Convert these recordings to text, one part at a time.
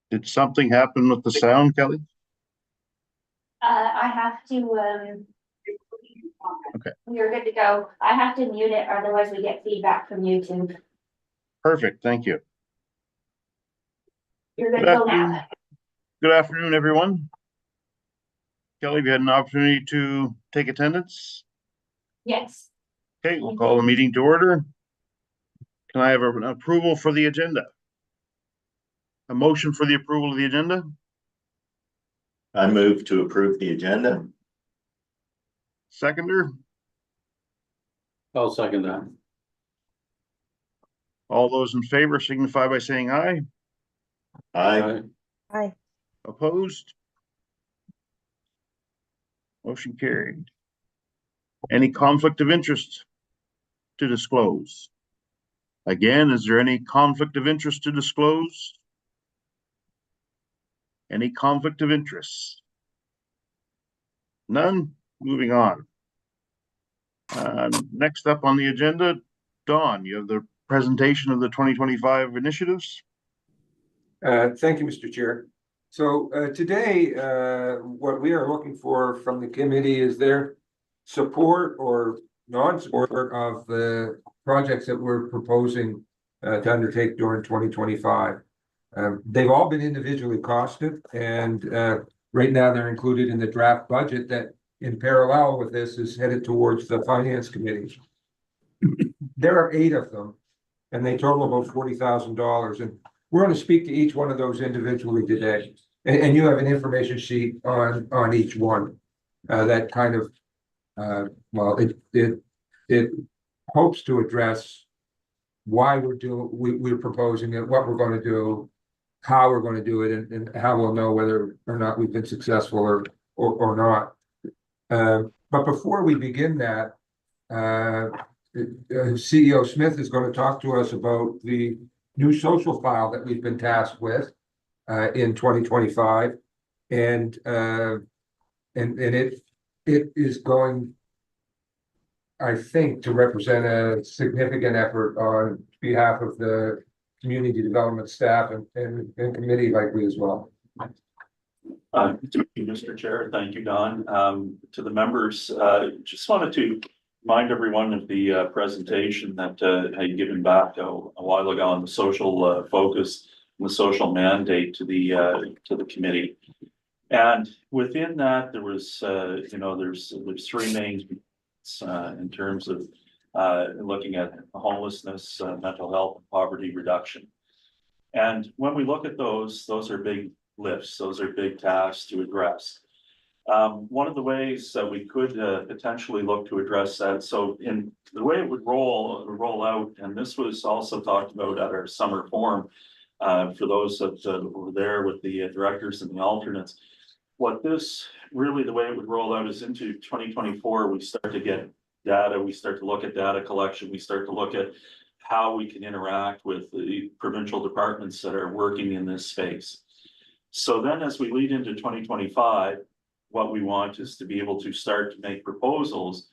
Did something happen with the sound, Kelly? I have to, Okay, we're good to go. I have to mute it, otherwise we get feedback from YouTube. perfect. Thank you. You're good Good to go now. afternoon. Good afternoon, everyone. Kelly, have you had an opportunity to take attendance? Yes. Okay, we'll call the meeting to order. Can I have an approval for the agenda? A motion for the approval of the agenda? I move to approve the agenda. Seconder? I'll second that. All those in favor signify by saying aye. Aye. Aye. Opposed? Motion carried. Any conflict of interest to disclose? Again, is there any conflict of interest to disclose? Any conflict of interest? None? Moving on. Next up on the agenda, Don, you have the presentation of the 2025 initiatives. Thank you, Mr. Chair. So today, what we are looking for from the committee is their support or non-support of the projects that we're proposing to undertake during 2025. They've all been individually costed, and right now they're included in the draft budget that in parallel with this is headed towards the Finance Committee. There are 8 of them, and they total about $40,000. And we're going to speak to each one of those individually today. And you have an information sheet on each one that kind of, well, it hopes to address why we're proposing it, what we're going to do, how we're going to do it, and how we'll know whether or not we've been successful or not. But before we begin that, CEO Smith is going to talk to us about the new social file that we've been tasked with in 2025, and it is going, I think, to represent a significant effort on behalf of the community development staff and committee likely as well. Mr. Chair, thank you, Don. To the members, just wanted to remind everyone of the presentation that I had given back a while ago on the social focus and the social mandate to the committee. And within that, there was, there's 3 main in terms of looking at homelessness, mental health, and poverty reduction. And when we look at those are big lifts, those are big tasks to address. One of the ways that we could potentially look to address that, so in the way it would roll out, and this was also talked about at our summer forum for those that were there with the directors and the alternates. What this really, the way it would roll out is into 2024, we start to get data, we start to look at data collection, we start to look at how we can interact with the provincial departments that are working in this space. So then as we lead into 2025, what we want is to be able to start to make proposals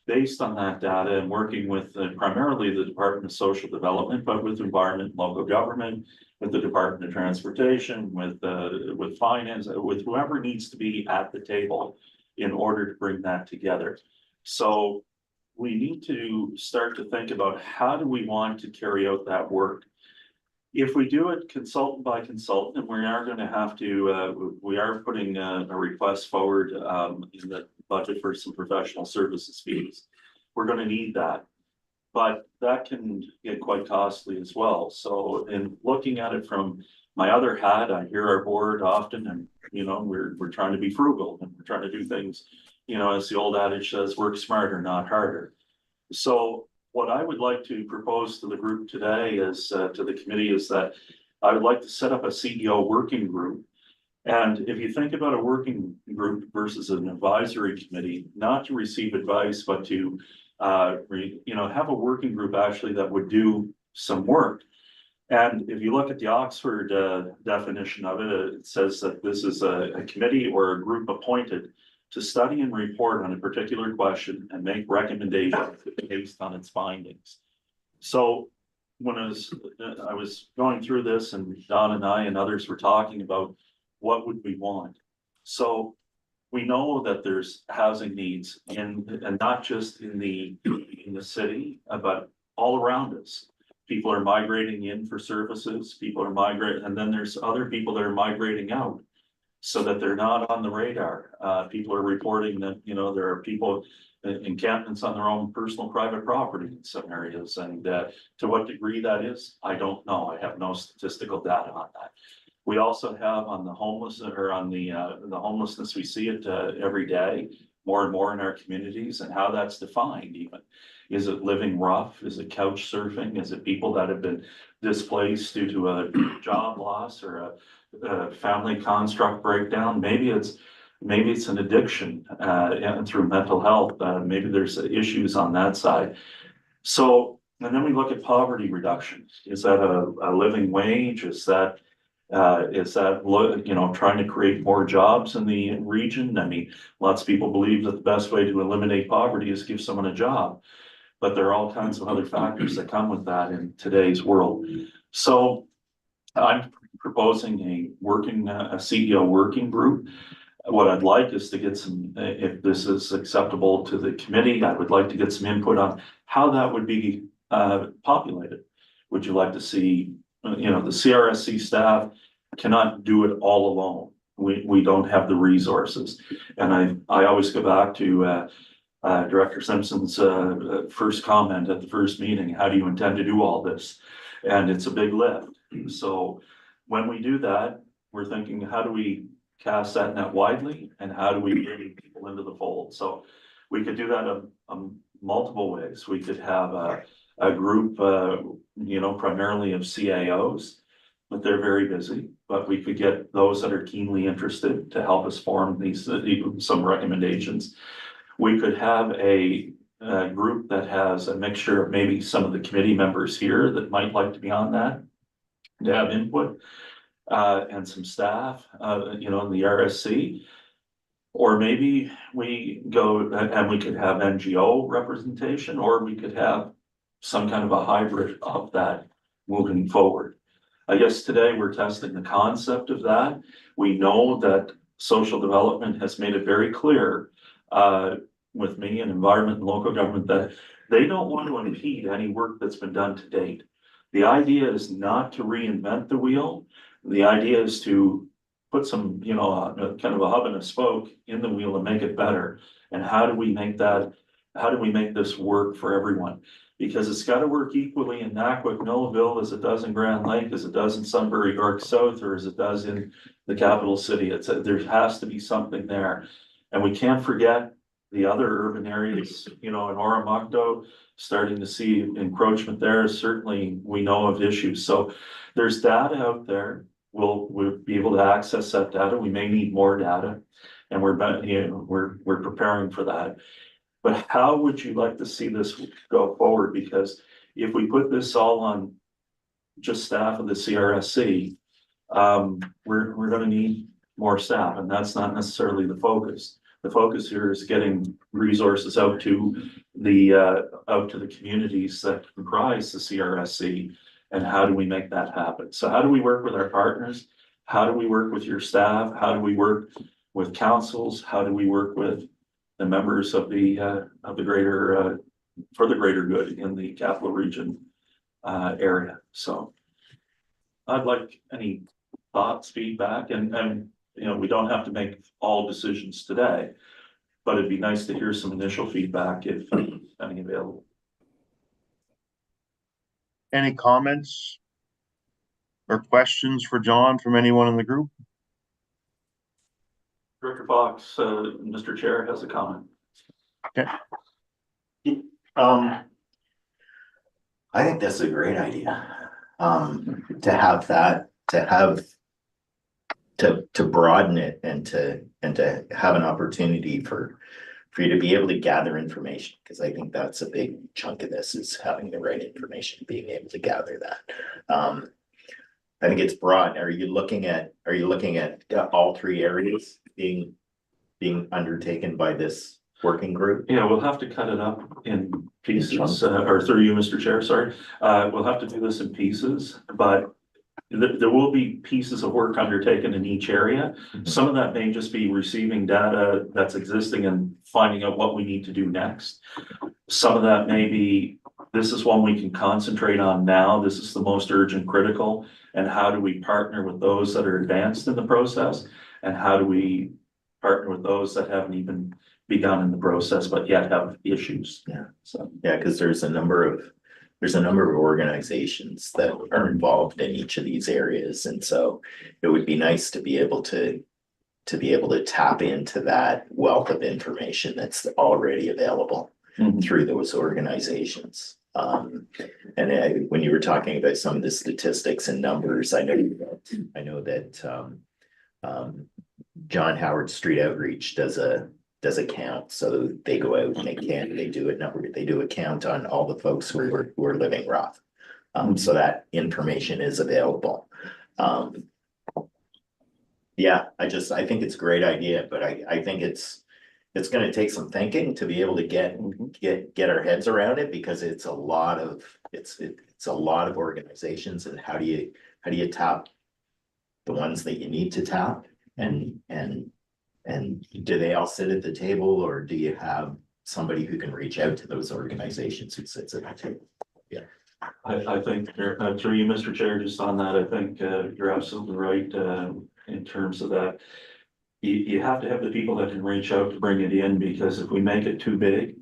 based on that data and working with primarily the Department of Social Development, but with environment and local government, with the Department of Transportation, with finance, with whoever needs to be at the table in order to bring that together. So we need to start to think about how do we want to carry out that work. If we do it consultant by consultant, and we are going to have to, we are putting a request forward in the budget for some professional services fees. We're going to need that, but that can get quite costly as well. So in looking at it from my other hat, I hear our board often, and we're trying to be frugal, and we're trying to do things, as the old adage says, work smarter, not harder. So what I would like to propose to the group today is to the committee is that I would like to set up a CEO working group. And if you think about a working group versus an advisory committee, not to receive advice, but to have a working group actually that would do some work. And if you look at the Oxford definition of it, it says that this is a committee or a group appointed to study and report on a particular question and make recommendations based on its findings. So when I was going through this and Don and I and others were talking about what would we want? So we know that there's housing needs and not just in the city, but all around us. People are migrating in for services, people are migrating, and then there's other people that are migrating out. So that they're not on the radar. People are reporting that, you know, there are people encampments on their own personal private property in some areas. And to what degree that is, I don't know. I have no statistical data on that. We also have on the homeless or on the homelessness, we see it every day, more and more in our communities, and how that's defined even. Is it living rough? Is it couch surfing? Is it people that have been displaced due to a job loss or a family construct breakdown? Maybe it's an addiction and through mental health. Maybe there's issues on that side. So, and then we look at poverty reduction. Is that a living wage? Is that you know, trying to create more jobs in the region? I mean, lots of people believe that the best way to eliminate poverty is give someone a job, but there are all kinds of other factors that come with that in today's world. So I'm proposing a CEO working group. What I'd like is to get some, if this is acceptable to the committee, I would like to get some input on how that would be populated. Would you like to see, you know, the CRSC staff cannot do it all alone. We don't have the resources. And I always go back to Director Simpson's first comment at the first meeting. How do you intend to do all this? And it's a big lift. So when we do that, we're thinking, how do we cast that net widely and how do we bring people into the fold? So we could do that multiple ways. We could have a group, you know, primarily of CAOs, but they're very busy. But we could get those that are keenly interested to help us form these some recommendations. We could have a group that has a mixture of maybe some of the committee members here that might like to be on that, to have input, and some staff, you know, in the RSC. Or maybe we go and we could have NGO representation, or we could have some kind of a hybrid of that moving forward. I guess today we're testing the concept of that. We know that social development has made it very clear with me and environment and local government that they don't want to impede any work that's been done to date. The idea is not to reinvent the wheel. The idea is to put some, you know, kind of a hub and a spoke in the wheel and make it better. And how do we make that, how do we make this work for everyone? Because it's got to work equally in Naquick, Millville as it does in Grand Lake, as it does in Sunbury, York South, or as it does in the capital city. There has to be something there. And we can't forget the other urban areas, you know, in Oromocto, starting to see encroachment there. Certainly we know of issues. So there's data out there. We'll be able to access that data. We may need more data, and we're preparing for that. But how would you like to see this go forward? Because if we put this all on just staff of the CRSC, we're going to need more staff, and that's not necessarily the focus. The focus here is getting resources out to the communities that comprise the CRSC, and how do we make that happen? So how do we work with our partners? How do we work with your staff? How do we work with councils? How do we work with the members of the greater for the greater good in the capital region area? So I'd like any thoughts, feedback, and you know, we don't have to make all decisions today, but it'd be nice to hear some initial feedback if any available. Any comments or questions for John from anyone in the group? Director Fox, Mr. Chair has a comment. Okay. I think that's a great idea. To have that, to broaden it and to have an opportunity for you to be able to gather information, because I think that's a big chunk of this, is having the right information, being able to gather that. I think it's broad. Are you looking at all three areas being undertaken by this working group? Yeah, we'll have to cut it up in pieces, or through you, Mr. Chair, sorry. We'll have to do this in pieces, but there will be pieces of work undertaken in each area. Some of that may just be receiving data that's existing and finding out what we need to do next. Some of that may be, this is one we can concentrate on now. This is the most urgent critical. And how do we partner with those that are advanced in the process? And how do we partner with those that haven't even begun in the process, but yet have issues? Yeah. So, Yeah, because there's a number of organizations that are involved in each of these areas, and so it would be nice to be able to tap into that wealth of information that's already available through those organizations. When you were talking about some of the statistics and numbers, I know that John Howard Street Outreach does a count. So they go out and they do a count on all the folks who are living rough. So that information is available. Yeah, I think it's a great idea, but I think it's gonna take some thinking to be able to get our heads around it, because it's a lot of organizations, and how do you tap the ones that you need to tap, and do they all sit at the table, or do you have somebody who can reach out to those organizations who sits at the table? Yeah. I think, through you, Mr. Chair, just on that, I think you're absolutely right in terms of that. You have to have the people that can reach out to bring it in, because if we make it too big,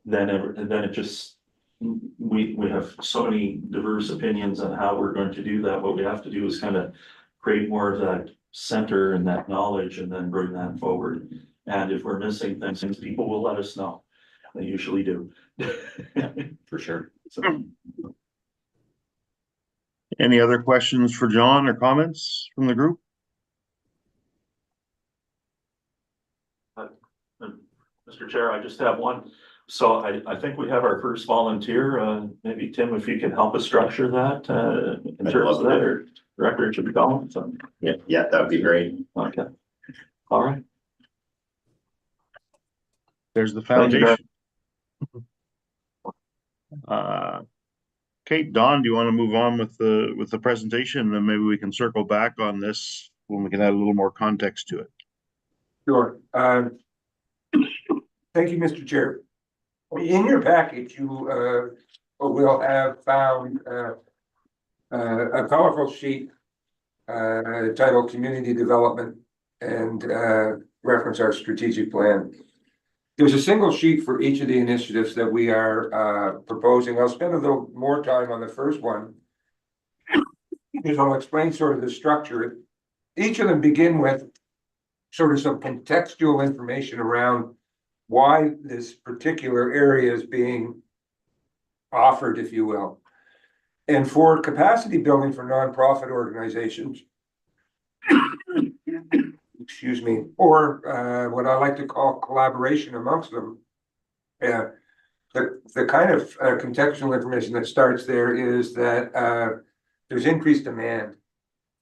then it just, we have so many diverse opinions on how we're going to do that. What we have to do is kind of create more of that center and that knowledge, and then bring that forward. And if we're missing things, people will let us know. They usually do. For sure. So, Any other questions for John or comments from the group? Mr. Chair, I just have one. So I think we have our first volunteer. Maybe Tim, if you can help us structure that in terms of that, or Director should be calling. So, Yeah, that would be great. okay. All right. There's the Thank you, foundation. Kate, Don, do you want to move on with the presentation, and then maybe we can circle back on this when we can add a little more context to it? Sure. Thank you, Mr. Chair. In your package, you will have found a colorful sheet titled Community Development, and reference our strategic plan. There's a single sheet for each of the initiatives that we are proposing. I'll spend a little more time on the first one, because I'll explain sort of the structure. Each of them begin with sort of some contextual information around why this particular area is being offered, if you will. And for capacity building for nonprofit organizations, excuse me, or what I like to call collaboration amongst them, the kind of contextual information that starts there is that there's increased demand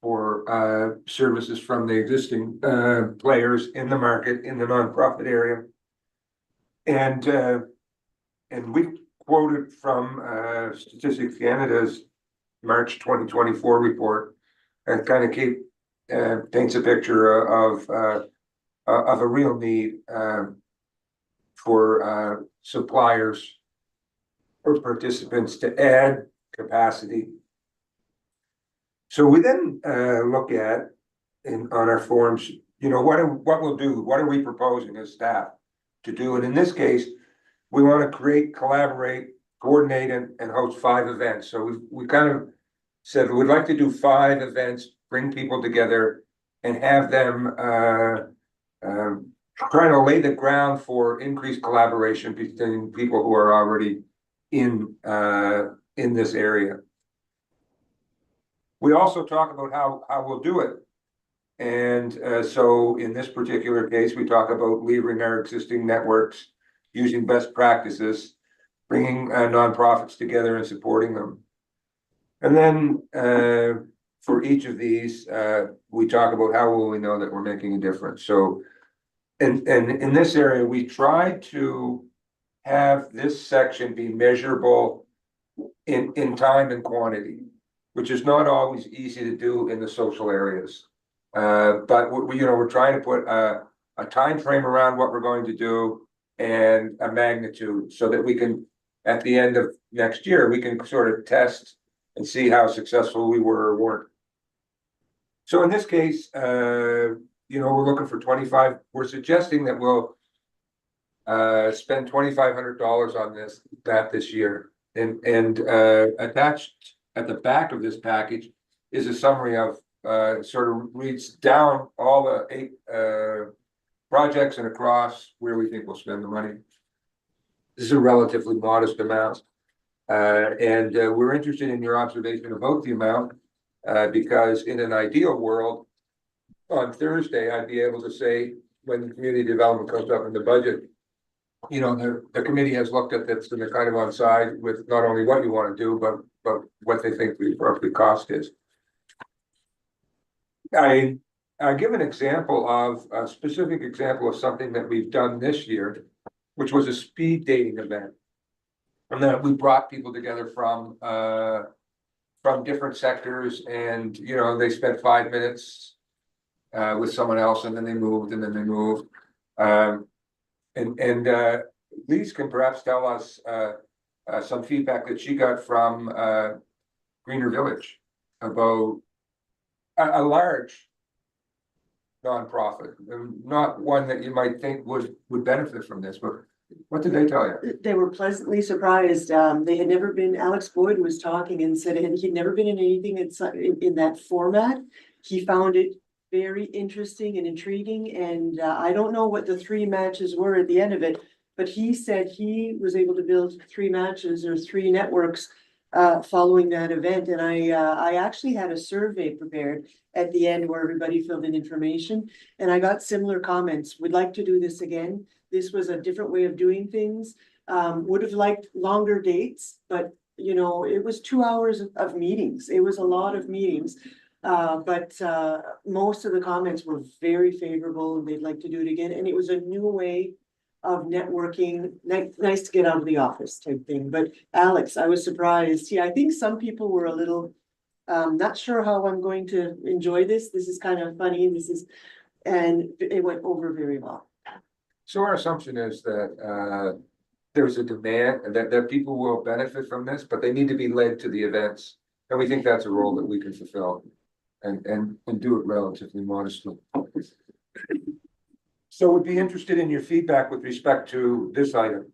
for services from the existing players in the market in the nonprofit area. And we quoted from Statistics Canada's March 2024 report, and kind of paints a picture of a real need for suppliers or participants to add capacity. So we then look at on our forms, what we'll do, what are we proposing as staff to do? And in this case, we want to create, collaborate, coordinate, and host 5 events. So we kind of said we'd like to do 5 events, bring people together, and have them trying to lay the ground for increased collaboration between people who are already in this area. We also talk about how we'll do it. And so in this particular case, we talk about leveraging our existing networks, using best practices, bringing nonprofits together and supporting them. And then for each of these, we talk about how will we know that we're making a difference. So and in this area, we try to have this section be measurable in time and quantity, which is not always easy to do in the social areas. But we're trying to put a time frame around what we're going to do and a magnitude so that we can, at the end of next year, we can sort of test and see how successful we were or weren't. So in this case, we're looking for 25, we're suggesting that we'll spend $2,500 on this year. And attached at the back of this package is a summary of sort of reads down all the 8 projects and across where we think we'll spend the money. This is a relatively modest amount. And we're interested in your observation about the amount, because in an ideal world, on Thursday, I'd be able to say, when the community development comes up in the budget, the committee has looked at this and they're kind of on side with not only what you want to do, but what they think the appropriate cost is. I give an example of a specific example of something that we've done this year, which was a speed dating event. And that we brought people together from different sectors, and they spent 5 minutes with someone else, and then they moved, and Lise can perhaps tell us some feedback that she got from Greener Village about a large nonprofit, not one that you might think would benefit from this, but what did they tell you? They were pleasantly surprised. They had never been, Alex Boyd was talking and said he'd never been in anything in that format. He found it very interesting and intriguing, and I don't know what the 3 matches were at the end of it, but he said he was able to build 3 matches or 3 networks following that event. And I actually had a survey prepared at the end where everybody filled in information, and I got similar comments. Would like to do this again. This was a different way of doing things. Would have liked longer dates, but it was 2 hours of meetings. It was a lot of meetings. But most of the comments were very favorable, and they'd like to do it again. And it was a new way of networking, nice to get out of the office type thing. But Alex, I was surprised. Yeah, I think some people were a little not sure how I'm going to enjoy this. This is kind of funny. And it went over very well. So our assumption is that there's a demand and that people will benefit from this, but they need to be led to the events. And we think that's a role that we can fulfill and do it relatively modestly. So we'd be interested in your feedback with respect to this item.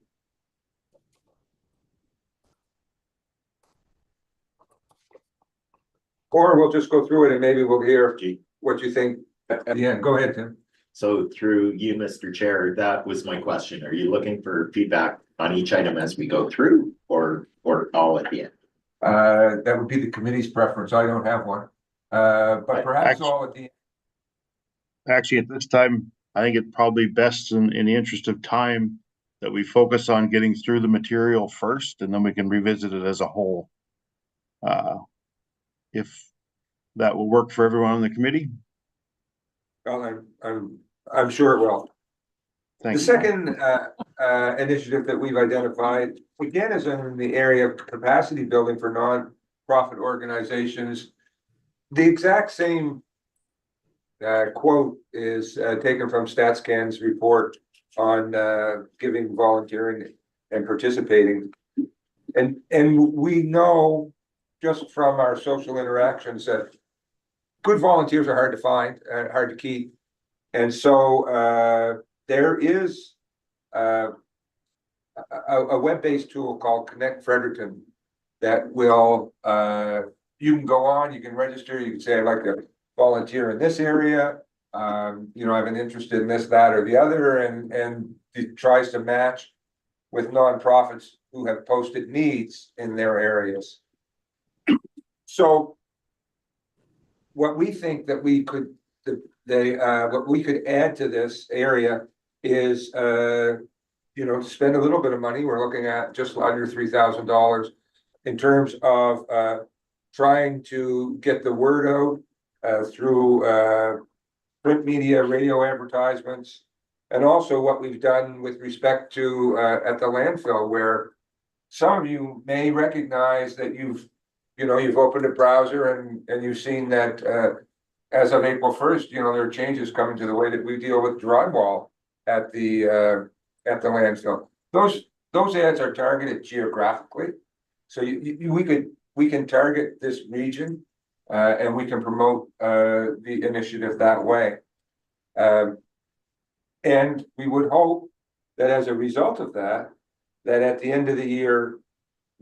Or we'll just go through it and maybe we'll hear what you think at the end. Go ahead, Tim. So through you, Mr. Chair, that was my question. Are you looking for feedback on each item as we go through, or all at the end? That would be the committee's preference. I don't have one. But perhaps all at the end. Actually, at this time, I think it's probably best in the interest of time that we focus on getting through the material first, and then we can revisit it as a whole. If that will work for everyone on the committee. Well, I'm sure it will. Thank The you. second initiative that we've identified, again, is in the area of capacity building for non-profit organizations. The exact same quote is taken from StatsCan's report on giving, volunteering, and participating. And we know just from our social interactions that good volunteers are hard to find and hard to keep. And so there is a web-based tool called Connect Fredericton that will, you can go on, you can register, you can say, I'd like to volunteer in this area. I have an interest in this, that, or the other, and it tries to match with nonprofits who have posted needs in their areas. So what we think that we could, what we could add to this area is, spend a little bit of money. We're looking at just under $3,000 in terms of trying to get the word out through print media, radio advertisements, And also what we've done with respect to, at the landfill, where some of you may recognize that you've opened a browser and you've seen that, as of April 1st, there are changes coming to the way that we deal with drywall at the landfill. Those ads are targeted geographically. So we can target this region, and we can promote, the initiative that way. And we would hope that as a result of that, that at the end of the year,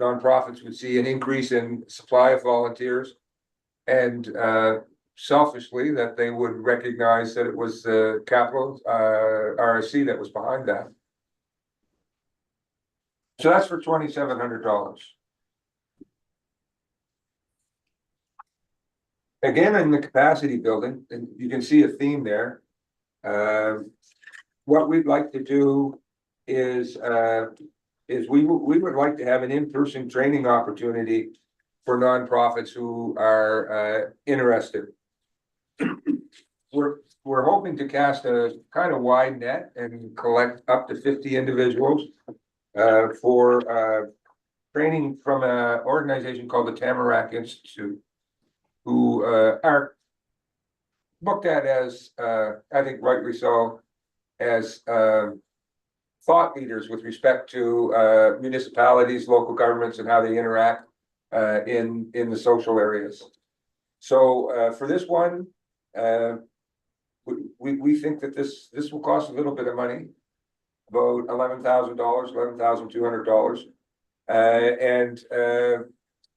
nonprofits would see an increase in supply of volunteers. And selfishly, that they would recognize that it was the capital RSC that was behind that. So that's for $2,700. Again, in the capacity building, and you can see a theme there. What we'd like to do is we would like to have an in-person training opportunity for nonprofits who are interested. We're hoping to cast a kind of wide net and collect up to 50 individuals for training from an organization called the Tamarack Institute, who are looked at as, I think rightly so, as thought leaders with respect to municipalities, local governments, and how they interact in the social areas. So for this one, we think that this will cost a little bit of money, about $11,000, $11,200,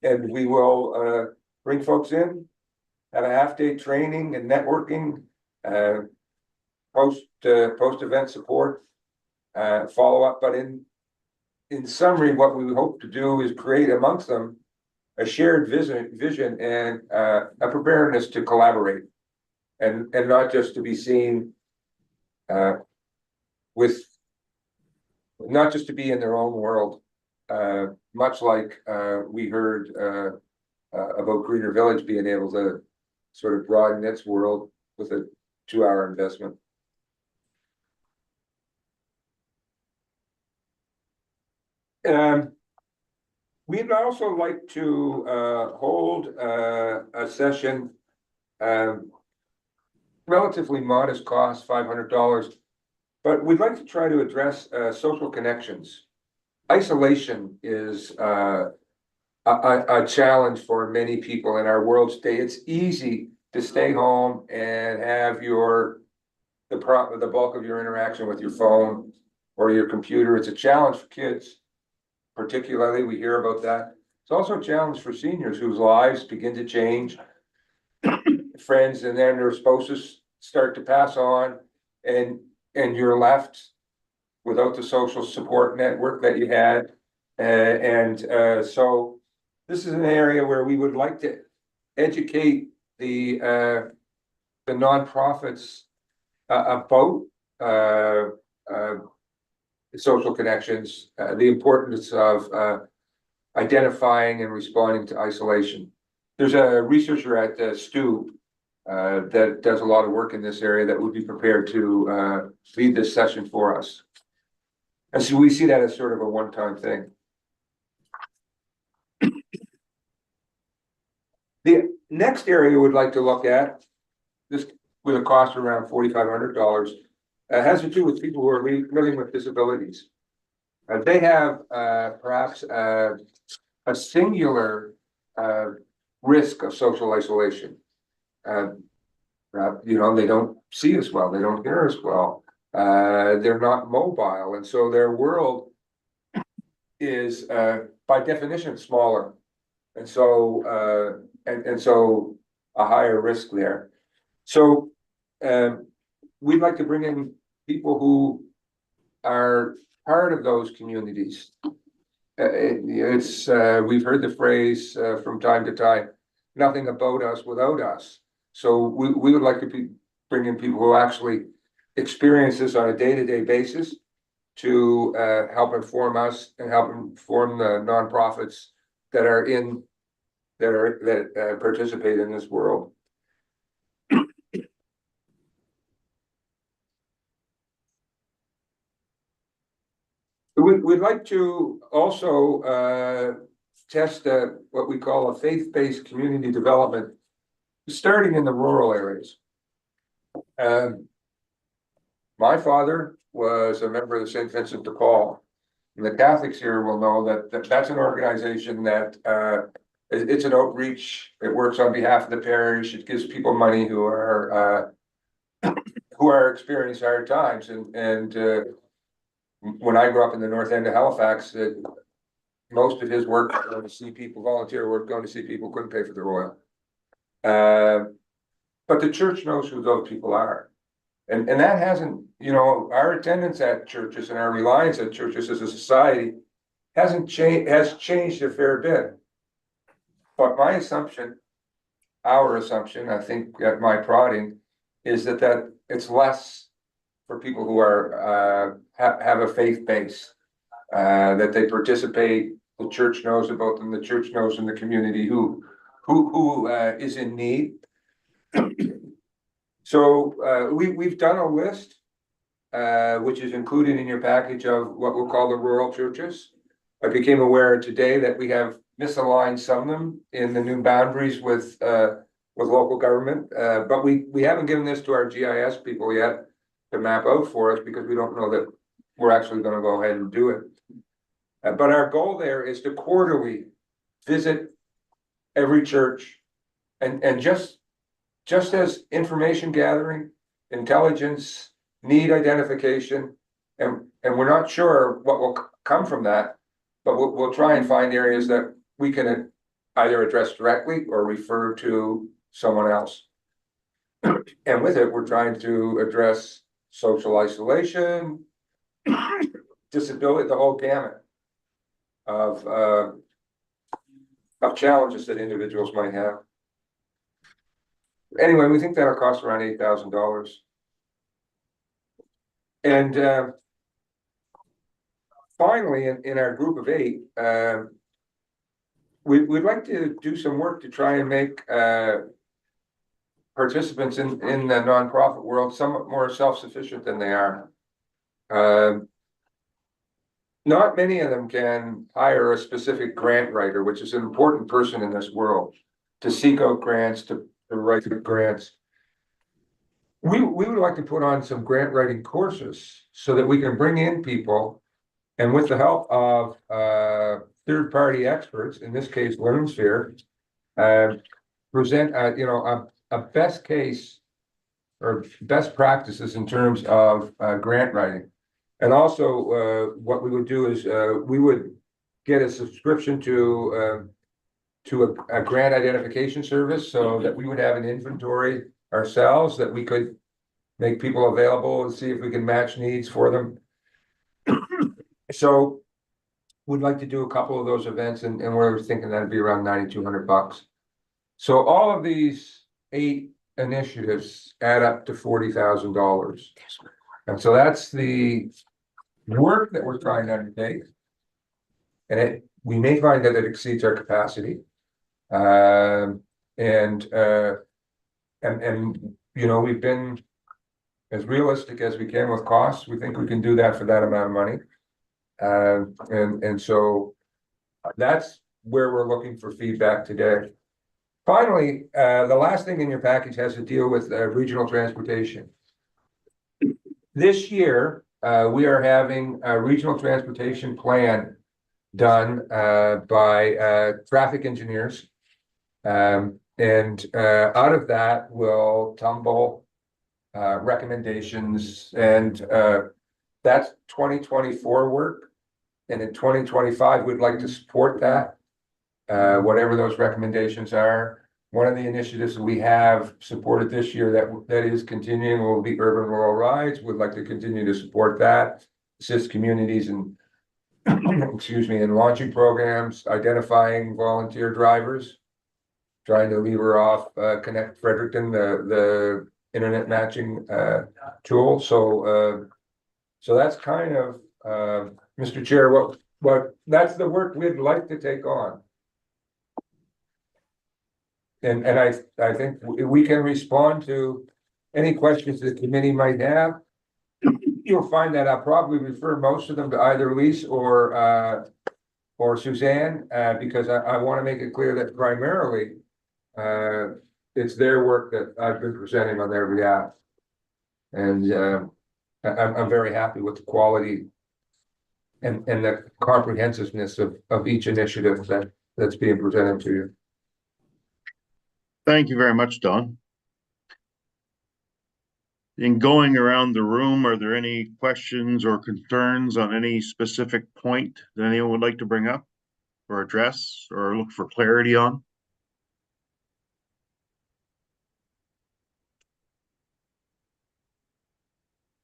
and we will bring folks in, have a half-day training and networking, post event support, follow up. But in summary, what we hope to do is create amongst them a shared vision and a preparedness to collaborate, and not just to be seen not just to be in their own world, much like we heard about Greener Village being able to sort of broaden its world with a 2-hour investment. We'd also like to hold a session, relatively modest cost, $500, but we'd like to try to address social connections. Isolation is a challenge for many people in our world today. It's easy to stay home and have the bulk of your interaction with your phone or your computer. It's a challenge for kids. Particularly, we hear about that. It's also a challenge for seniors whose lives begin to change, friends, and then their spouses start to pass on, and you're left without the social support network that you had. So this is an area where we would like to educate the nonprofits about social connections, the importance of identifying and responding to isolation. There's a researcher at STU that does a lot of work in this area that would be prepared to lead this session for us. And so we see that as sort of a one-time thing. The next area we'd like to look at, this with a cost around $4,500, has to do with people who are living with disabilities. They have perhaps a singular risk of social isolation. They don't see as well, they don't hear as well, they're not mobile, and so their world is by definition smaller, and so so a higher risk there. So we'd like to bring in people who are part of those communities. We've heard the phrase from time to time, nothing about us without us. So we would like to bring in people who actually experience this on a day-to-day basis to help inform us and help inform the nonprofits that participate in this world. We'd like to also test what we call a faith-based community development, starting in the rural areas. My father was a member of the St. Vincent de Paul. And the Catholics here will know that that's an organization that it's an outreach. It works on behalf of the parish. It gives people money who are experiencing hard times. And when I grew up in the north end of Halifax, most of his work was going to see people, volunteer work, going to see people who couldn't pay for their oil. But the church knows who those people are. And that hasn't, our attendance at churches and our reliance on churches as a society has changed a fair bit. But my assumption, our assumption, I think at my prodding, is that it's less for people who are have a faith base, that they participate, the church knows about them, the church knows in the community who is in need. So we've done a list, which is included in your package of what we'll call the rural churches. I became aware today that we have misaligned some of them in the new boundaries with local government, but we haven't given this to our GIS people yet to map out for us because we don't know that we're actually going to go ahead and do it. But our goal there is to quarterly visit every church and just as information gathering, intelligence, need identification, and we're not sure what will come from that, but we'll try and find areas that we can either address directly or refer to someone else. And with it, we're trying to address social isolation, disability, the whole gamut of challenges that individuals might have. Anyway, we think that'll cost around $8,000. And finally, in our group of 8, we'd like to do some work to try and make participants in the nonprofit world somewhat more self-sufficient than they are. Not many of them can hire a specific grant writer, which is an important person in this world, to seek out grants, to write the grants. We would like to put on some grant writing courses so that we can bring in people, and with the help of third-party experts, in this case, LearnSphere, present a best case or best practices in terms of grant writing. And also, what we would do is we would get a subscription to a grant identification service, so that we would have an inventory ourselves that we could make people available and see if we can match needs for them. So we'd like to do a couple of those events, and we're thinking that'd be around $9,200. So all of these 8 initiatives add up to $40,000. And so that's the work that we're trying to undertake. And we may find that it exceeds our capacity. We've been as realistic as we can with costs. We think we can do that for that amount of money. And so that's where we're looking for feedback today. Finally, the last thing in your package has to deal with regional transportation. This year, we are having a regional transportation plan done by traffic engineers. And out of that will tumble recommendations, and that's 2024 work. And in 2025, we'd like to support that, whatever those recommendations are. One of the initiatives that we have supported this year that is continuing will be urban rural rides. We'd like to continue to support that, assist communities in in launching programs, identifying volunteer drivers, trying to lever off Connect Fredericton, the internet matching tool. So that's kind of Mr. Chair, what that's the work we'd like to take on. And I think we can respond to any questions the committee might have. you'll find that I'll probably refer most of them to either Lise or Suzanne, because I want to make it clear that primarily it's their work that I've been presenting on their behalf. And I'm very happy with the quality and the comprehensiveness of each initiative that's being presented to you. Thank you very much, Don. In going around the room, are there any questions or concerns on any specific point that anyone would like to bring up or address or look for clarity on?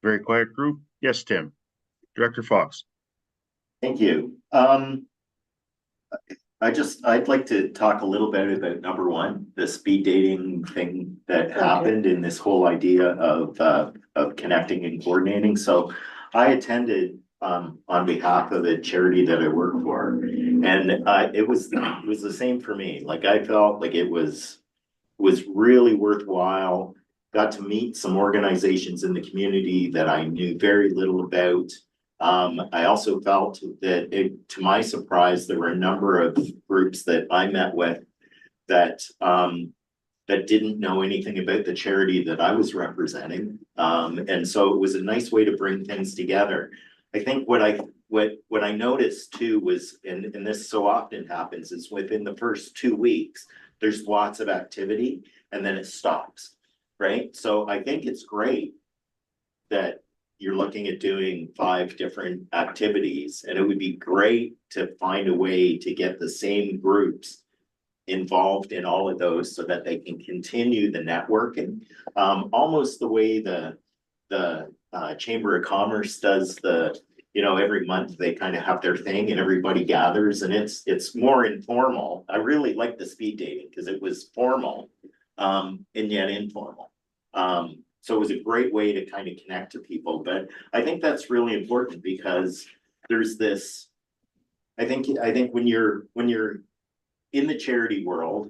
Very quiet group. Yes, Tim. Director Fox. Thank you. I'd like to talk a little bit about number one, the speed dating thing that happened in this whole idea of connecting and coordinating. So I attended on behalf of the charity that I work for, and it was the same for me. Like, I felt like it was really worthwhile. Got to meet some organizations in the community that I knew very little about. I also felt that to my surprise, there were a number of groups that I met with that didn't know anything about the charity that I was representing. And so it was a nice way to bring things together. I think what I noticed too was, and this so often happens, is within the first 2 weeks, there's lots of activity and then it stops, right? So I think it's great that you're looking at doing 5 different activities, and it would be great to find a way to get the same groups involved in all of those so that they can continue the networking. Almost the way the Chamber of Commerce does every month they kind of have their thing and everybody gathers, and it's more informal. I really like the speed dating because it was formal and yet informal. So it was a great way to kind of connect to people, but I think that's really important because there's this, I think when you're in the charity world,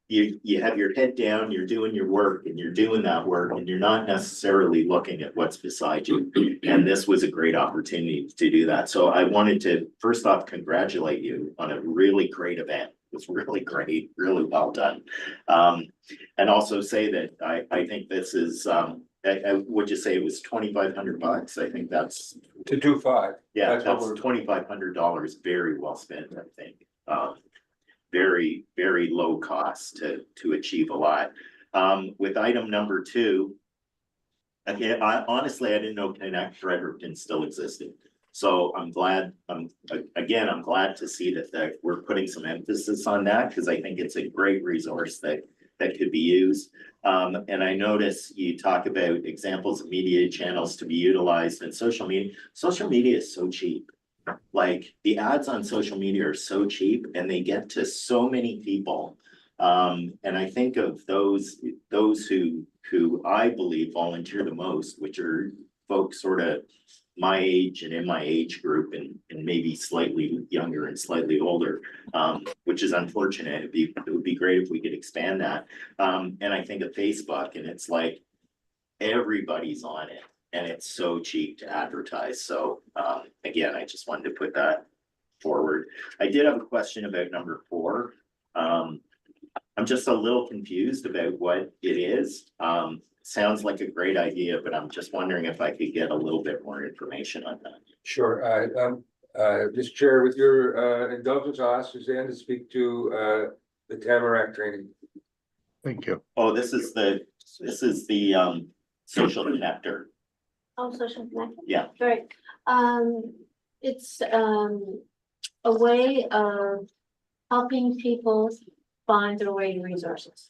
you have your head down, you're doing your work and you're doing that work and you're not necessarily looking at what's beside you. And this was a great opportunity to do that. So I wanted to first off congratulate you on a really great event. It was really great, really well done. And also say that I think this is, would you say it was $2,500? I think that's To do 5. yeah, That's what that's we're- $2,500 very well spent, I think. Very, very low cost to achieve a lot. With item number 2, again, honestly, I didn't know Connect Fredericton still existed. So I'm glad, I'm glad to see that we're putting some emphasis on that because I think it's a great resource that could be used. And I notice you talk about examples of media channels to be utilized in social media. Social media is so cheap. Like, the ads on social media are so cheap and they get to so many people. And I think of those who I believe volunteer the most, which are folks sort of my age and in my age group and maybe slightly younger and slightly older, which is unfortunate. It would be great if we could expand that. And I think of Facebook, and it's like everybody's on it and it's so cheap to advertise. So again, I just wanted to put that forward. I did have a question about number 4. I'm just a little confused about what it is. Sounds like a great idea, but I'm just wondering if I could get a little bit more information on that. Sure. Mr. Chair, with your indulgence, I'll ask Suzanne to speak to the Tamarack training. Thank you. Oh, this is the social connector. Oh, social connector. Yeah. Right. It's a way of helping people find their way to resources.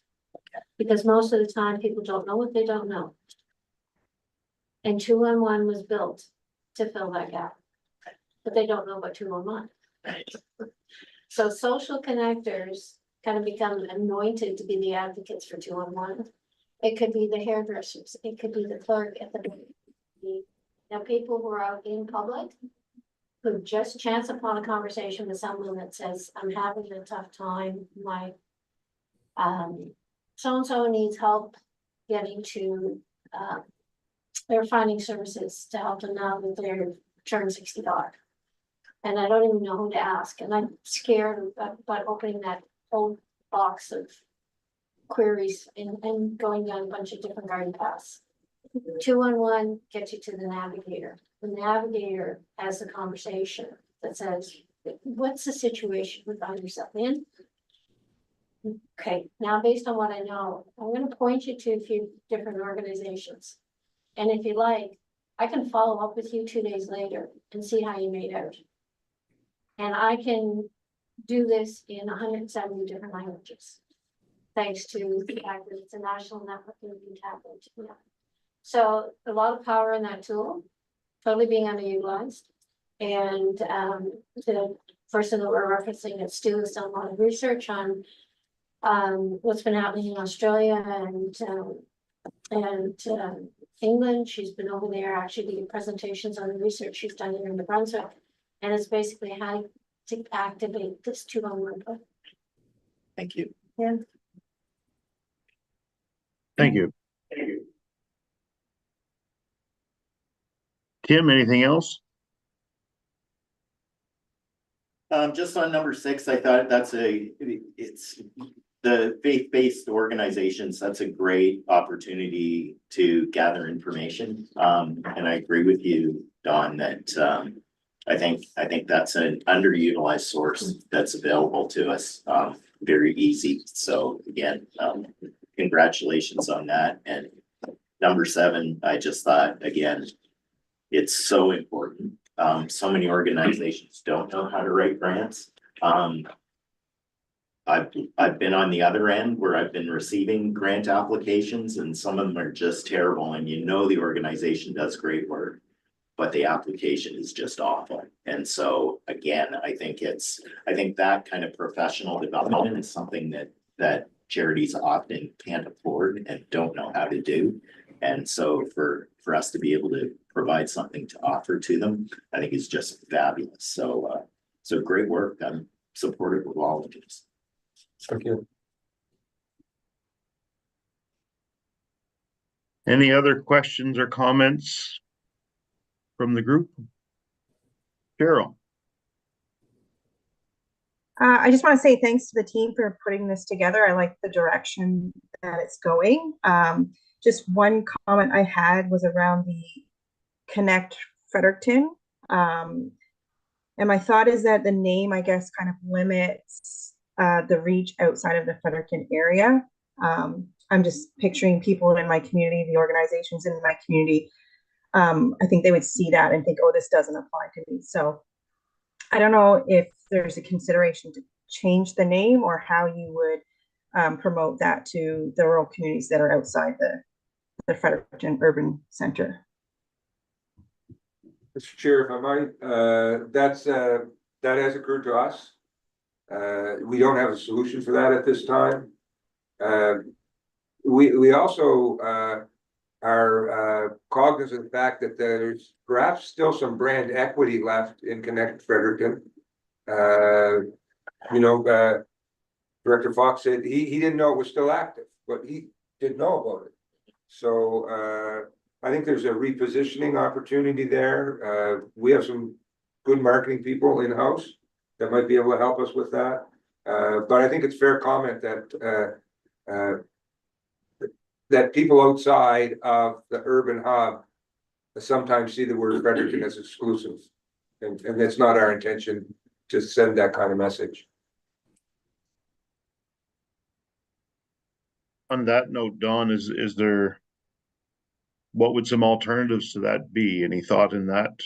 Because most of the time people don't know what they don't know. And 211 was built to fill that gap. But they don't know what 211. So social connectors kind of become anointed to be the advocates for 211. It could be the hairdressers, it could be the clerk at the now people who are out in public who just chance upon a conversation with someone that says, I'm having a tough time, my so-and-so needs help getting to they're finding services to help them now that they're turned 65. And I don't even know who to ask, and I'm scared about opening that whole box of queries and going down a bunch of different garden paths. 211 gets you to the navigator. The navigator has a conversation that says, what's the situation you find yourself in? Okay, now based on what I know, I'm gonna point you to a few different organizations. And if you like, I can follow up with you 2 days later and see how you made out. And I can do this in 170 different languages. Thanks to the fact that it's a national network and we can tap into. Yeah. So a lot of power in that tool, totally being underutilized. And the person that we're referencing at Stu has done a lot of research on what's been happening in Australia and England. She's been over there actually giving presentations on the research she's done here in New Brunswick. And it's basically how to activate this 211. Thank you. Yeah. Thank you. Tim, anything else? Just on number 6, I thought it's the faith-based organizations, that's a great opportunity to gather information. And I agree with you, Don, that I think that's an underutilized source that's available to us, very easy. So again, congratulations on that. And number 7, I just thought, again, it's so important. So many organizations don't know how to write grants. I've been on the other end where I've been receiving grant applications, and some of them are just terrible, and you know the organization does great work, but the application is just awful. And so again, I think that kind of professional development is something that charities often can't afford and don't know how to do. And so for us to be able to provide something to offer to them, I think is just fabulous. So great work. I'm supportive of all of this. Thank you. Any other questions or comments from the group? Cheryl. I just want to say thanks to the team for putting this together. I like the direction that it's going. Just one comment I had was around the Connect Fredericton. And my thought is that the name, I guess, kind of limits the reach outside of the Fredericton area. I'm just picturing people in my community, the organizations in my community. I think they would see that and think, oh, this doesn't apply to me. So I don't know if there's a consideration to change the name or how you would promote that to the rural communities that are outside the Fredericton Urban Center. Mr. Chair, if I might, that has occurred to us. We don't have a solution for that at this time. We also are cognizant of the fact that there's perhaps still some brand equity left in Connect Fredericton. Director Fox said he didn't know it was still active, but he didn't know about it. So I think there's a repositioning opportunity there. We have some good marketing people in-house that might be able to help us with that. But I think it's fair comment that people outside of the urban hub sometimes see the word Fredericton as exclusive. And it's not our intention to send that kind of message. On that note, Don, is there, what would some alternatives to that be? Any thought in that?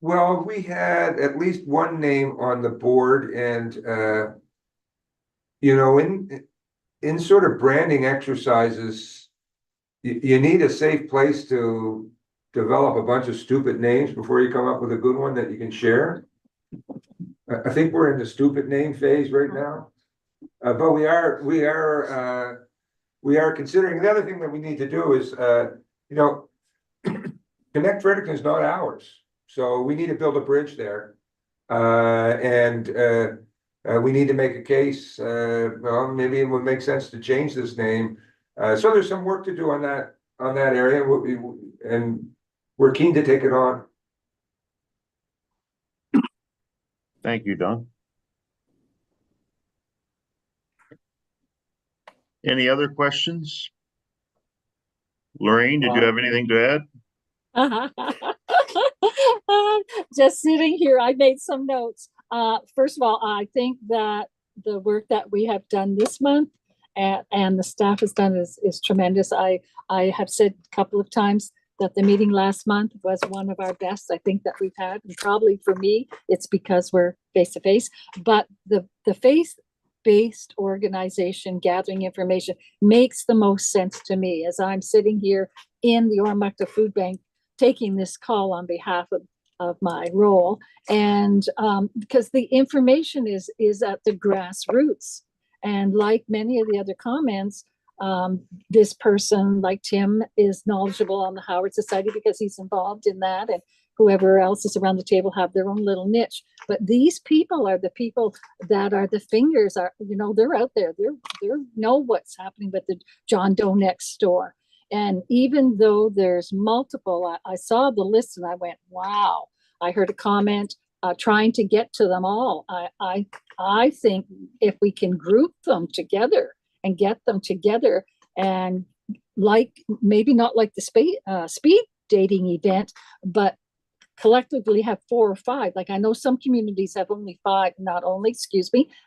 Well, we had at least one name on the board, and in sort of branding exercises, you need a safe place to develop a bunch of stupid names before you come up with a good one that you can share. I think we're in the stupid name phase right now. But we are considering, the other thing that we need to do is, Connect Fredericton is not ours. So we need to build a bridge there. And we need to make a case, well, maybe it would make sense to change this name So there's some work to do on that area, and we're keen to take it on. Thank you, Don. Any other questions? Lorraine, did you have anything to add? Just sitting here, I made some notes. First of all, I think that the work that we have done this month and the staff has done is tremendous. I have said a couple of times that the meeting last month was one of our best I think that we've had. And probably for me, it's because we're face to face, but the faith-based organization gathering information makes the most sense to me as I'm sitting here in the Oromocto Food Bank taking this call on behalf of my role. And because the information is at the grassroots. And like many of the other comments, this person, like Tim, is knowledgeable on the Howard Society because he's involved in that, and whoever else is around the table have their own little niche. But these people are the people that are the fingers, are, you know, they're out there. They know what's happening with the John Doe next door. And even though there's multiple, I saw the list and I went, wow. I heard a comment trying to get to them all. I think if we can group them together and get them together, and like maybe not like the speed dating event, but collectively have 4 or 5. Like I know some communities have only 5,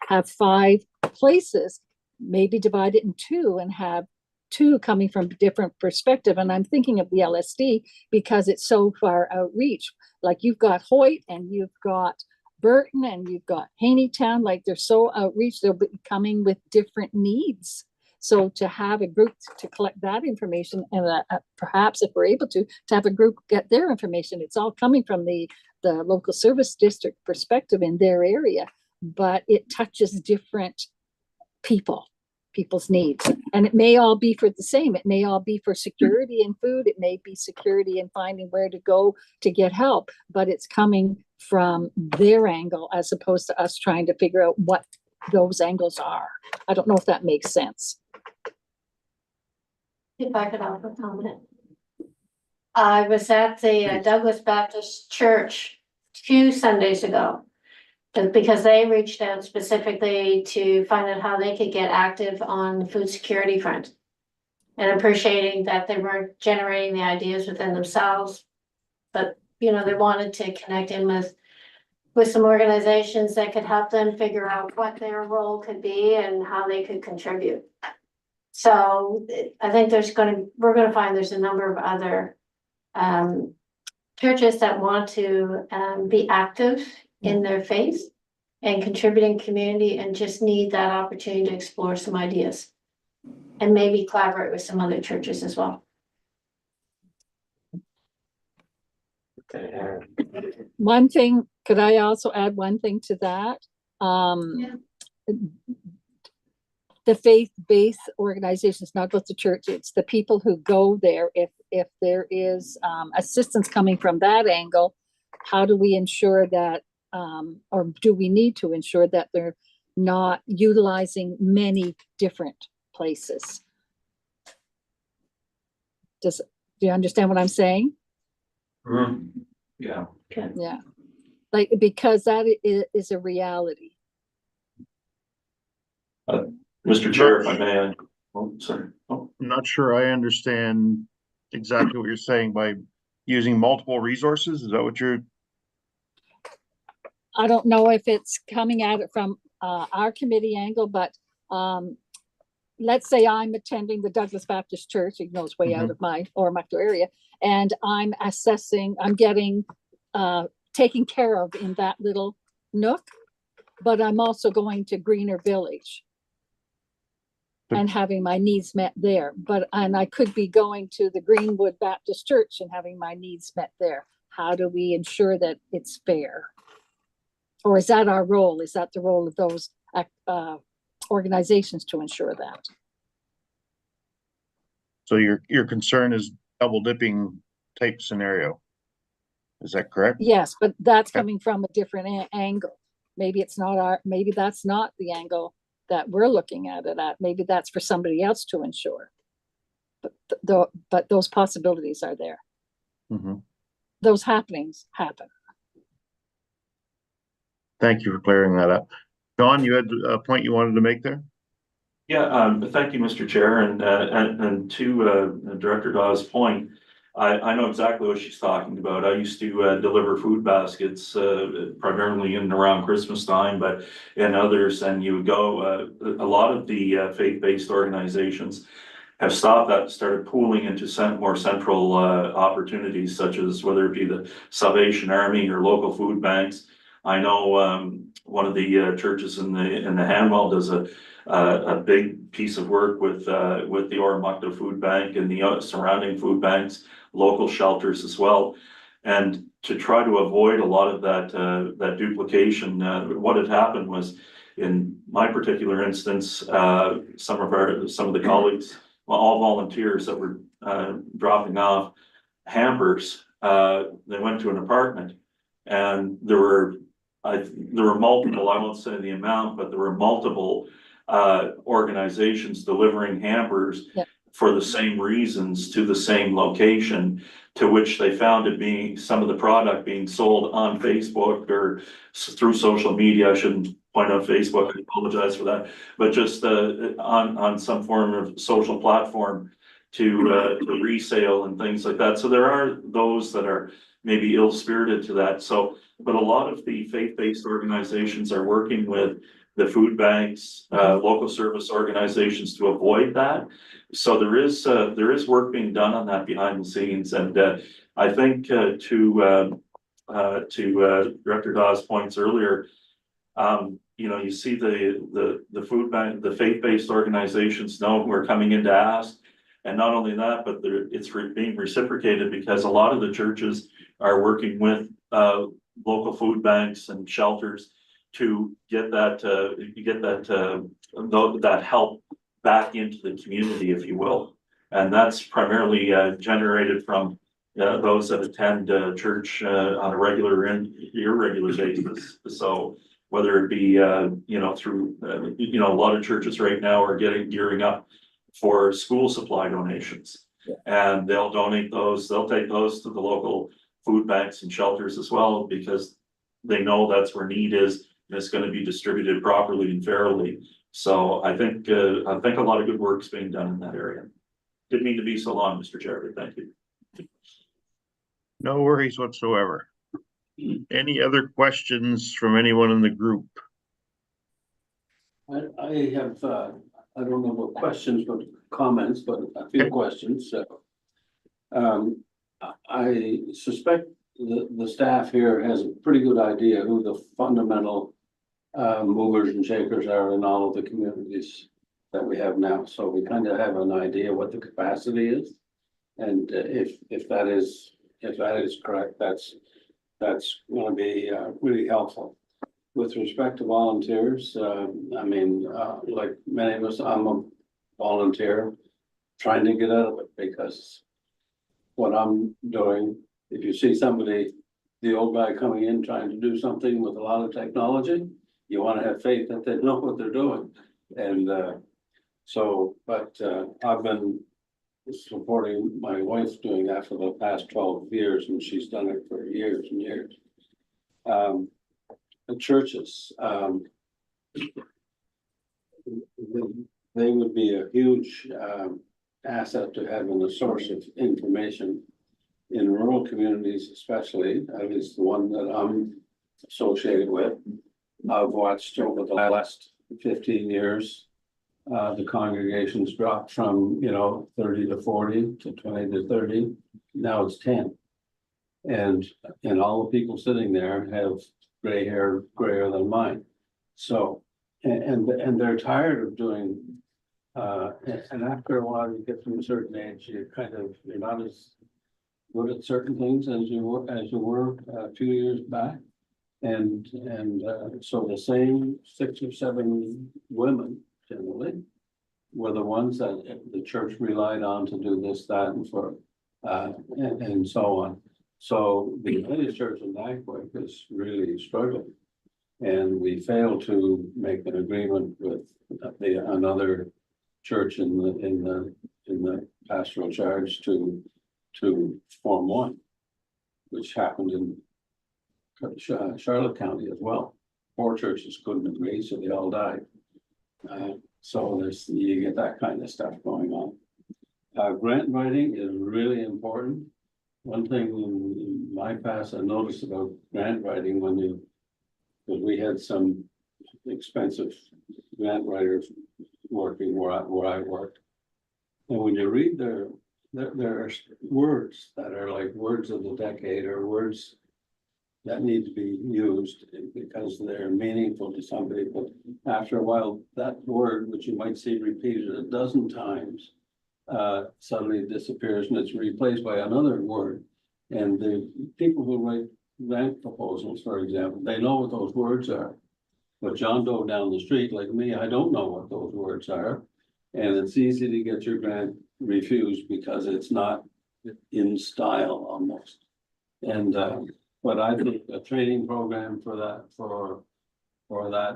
have 5 places, maybe divide it in 2 and have 2 coming from different perspective. And I'm thinking of the LSD because it's so far outreach. Like you've got Hoyt and you've got Burton and you've got Haneytown, like they're so outreach, they'll be coming with different needs. So to have a group to collect that information, and perhaps if we're able to have a group get their information, it's all coming from the local service district perspective in their area, but it touches different people's needs. And it may all be for the same. It may all be for security and food. It may be security and finding where to go to get help, but it's coming from their angle as opposed to us trying to figure out what those angles are. I don't know if that makes sense. If I could offer a comment. I was at the Douglas Baptist Church 2 Sundays ago, because they reached out specifically to find out how they could get active on the food security front. And appreciating that they weren't generating the ideas within themselves, but you know, they wanted to connect in with some organizations that could help them figure out what their role could be and how they could contribute. So I think we're gonna find there's a number of other churches that want to be active in their faith and contributing community and just need that opportunity to explore some ideas and maybe collaborate with some other churches as well. One thing, could I also add one thing to that? The faith-based organizations, not just the church, it's the people who go there. If there is assistance coming from that angle, how do we ensure that, or do we need to ensure that they're not utilizing many different places? Do you understand what I'm saying? Yeah. Okay. Yeah, like, because that is a reality. Mr. Chair, if I may, sorry. Oh. I'm not sure I understand exactly what you're saying by using multiple resources. Is that what you're? I don't know if it's coming at it from our committee angle, but let's say I'm attending the Douglas Baptist Church, it goes way out of my Oromocto area, and I'm assessing, I'm getting taken care of in that little nook, but I'm also going to Greener Village and having my needs met there. And I could be going to the Greenwood Baptist Church and having my needs met there. How do we ensure that it's fair? Or is that our role? Is that the role of those organizations to ensure that? So your concern is double dipping type scenario. Is that correct? Yes, but that's Okay. coming from a different angle. Maybe it's not maybe that's not the angle that we're looking at it at. Maybe that's for somebody else to ensure. but those possibilities are there. Mhm. Those happenings happen. Thank you for clearing that up. John, you had a point you wanted to make there? Yeah, thank you, Mr. Chair, and to Director Dawes' point, I know exactly what she's talking about. I used to deliver food baskets primarily in and around Christmas time, but in others, and you would go, a lot of the faith-based organizations have stopped that, started pooling into more central opportunities, such as whether it be the Salvation Army or local food banks. I know one of the churches in the Hanwell does a big piece of work with the Oromocto Food Bank and the surrounding food banks, local shelters as well. And to try to avoid a lot of that duplication, what had happened was, in my particular instance, some of the colleagues, well, all volunteers that were dropping off hampers, they went to an apartment, and there were multiple, I won't say the amount, but there were multiple organizations delivering hampers for the same reasons to the same location, to which they found it being, some of the product being sold on Facebook or through social media. I shouldn't point out Facebook, I apologize for that, but just on some form of social platform to resale and things like that. So there are those that are maybe ill-spirited to that. So, but a lot of the faith-based organizations are working with the food banks, local service organizations to avoid that. So there is work being done on that behind the scenes. And I think to Director Dawes' points earlier, you know, you see the food bank, the faith-based organizations know who are coming in to ask. And not only that, but it's being reciprocated, because a lot of the churches are working with local food banks and shelters to get that help back into the community, if you will. And that's primarily generated from those that attend church on a regular and irregular basis. So whether it be you know, through you know, a lot of churches right now are gearing up for school supply donations, and they'll donate those. They'll take those to the local food banks and shelters as well, because they know that's where need is, and it's going to be distributed properly and fairly. So I think a lot of good work's being done in that area. Didn't mean to be so long, Mr. Chair, but thank you. No worries whatsoever. Any other questions from anyone in the group? I have, I don't know what questions, but comments, but a few questions, so. I suspect the staff here has a pretty good idea who the fundamental movers and shakers are in all of the communities that we have now. So we kind of have an idea what the capacity is. And if that is correct, that's going to be really helpful. With respect to volunteers, I mean, like many of us, I'm a volunteer trying to get out of it, because what I'm doing, if you see somebody, the old guy coming in trying to do something with a lot of technology, you want to have faith that they know what they're doing. And but I've been supporting my wife doing that for the past 12 years, and she's done it for years and years. The churches, they would be a huge asset to having a source of information in rural communities, especially. At least the one that I'm associated with. I've watched over the last 15 years, the congregations dropped from, you know, 30 to 40 to 20 to 30. Now it's 10. And all the people sitting there have gray hair, grayer than mine. So, and they're tired of doing, and after a while you get to a certain age, you're not as good at certain things as you were a few years back. And so the same 6 or 7 women generally were the ones that the church relied on to do this, that, and for and so on. So the United Church in Nagwick is really struggling, and we failed to make an agreement with another church in the pastoral charge to Form One, which happened in Charlotte County as well. 4 churches couldn't agree, so they all died. So you get that kind of stuff going on. Grant writing is really important. One thing in my past I noticed about grant writing because we had some expensive grant writers working where I worked. And when you read there are words that are like words of the decade or words that need to be used because they're meaningful to somebody, but after a while, that word, which you might see repeated a dozen times, suddenly disappears and it's replaced by another word. And the people who write grant proposals, for example, they know what those words are. But John Doe down the street, like me, I don't know what those words are. And it's easy to get your grant refused because it's not in style almost. And, but I think a training program for that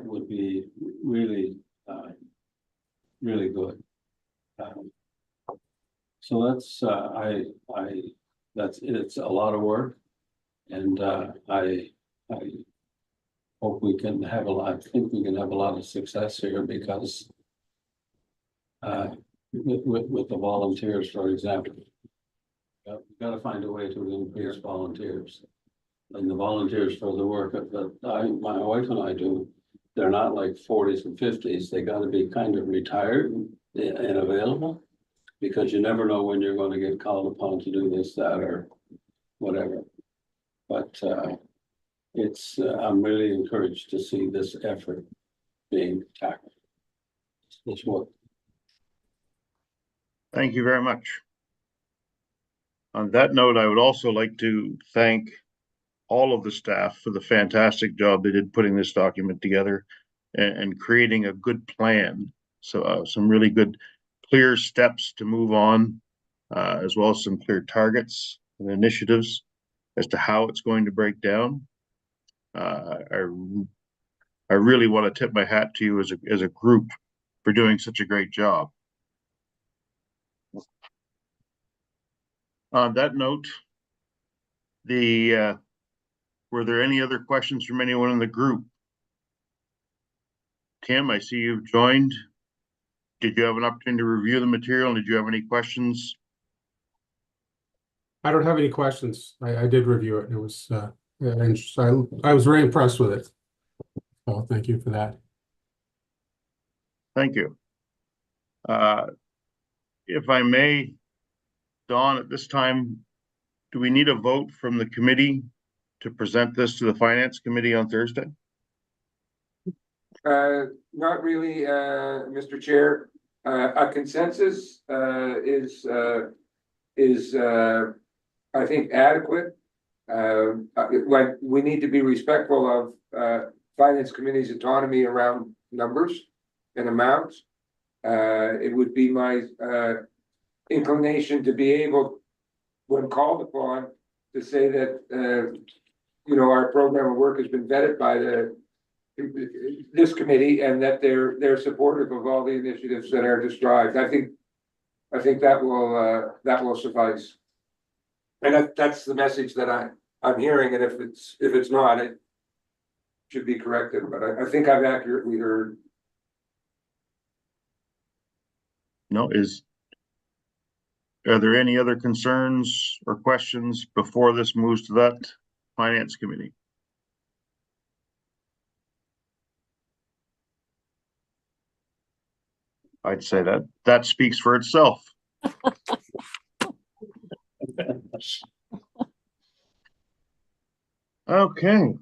would be really, really good. So that's, it's a lot of work. And, I hope we can have I think we can have a lot of success here because with the volunteers, for example, we've got to find a way to increase volunteers. And the volunteers for the work that my wife and I do, they're not like 40s and 50s. They got to be kind of retired and available because you never know when you're going to get called upon to do this, that, or whatever. But I'm really encouraged to see this effort being tackled. It's work. Thank you very much. On that note, I would also like to thank all of the staff for the fantastic job they did putting this document together and creating a good plan. So some really good, clear steps to move on, as well as some clear targets and initiatives as to how it's going to break down. I really want to tip my hat to you as a group for doing such a great job. On that note, were there any other questions from anyone in the group? Tim, I see you've joined. Did you have an opportunity to review the material? And did you have any questions? I don't have any questions. I did review it. It was interesting. I was very impressed with it. So thank you for that. Thank you. If I may, Dawn, at this time, do we need a vote from the committee to present this to the Finance Committee on Thursday? Not really, Mr. Chair. A consensus is I think adequate. Like we need to be respectful of Finance Committee's autonomy around numbers and amounts. It would be my inclination to be able, when called upon, to say that our program of work has been vetted by this committee and that they're supportive of all the initiatives that are described. I think that will suffice. And that's the message that I'm hearing, and if it's not, it should be corrected, but I think I've accurately heard. No, are there any other concerns or questions before this moves to that Finance Committee? I'd say that speaks for itself. Okay.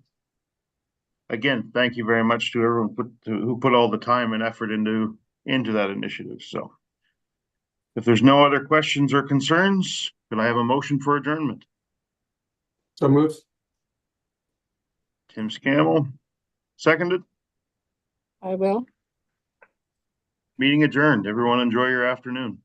Again, thank you very much to everyone who put all the time and effort into that initiative. So if there's no other questions or concerns, can I have a motion for adjournment? So moved. Tim Scammell, seconded. I will. Meeting adjourned. Everyone enjoy your afternoon.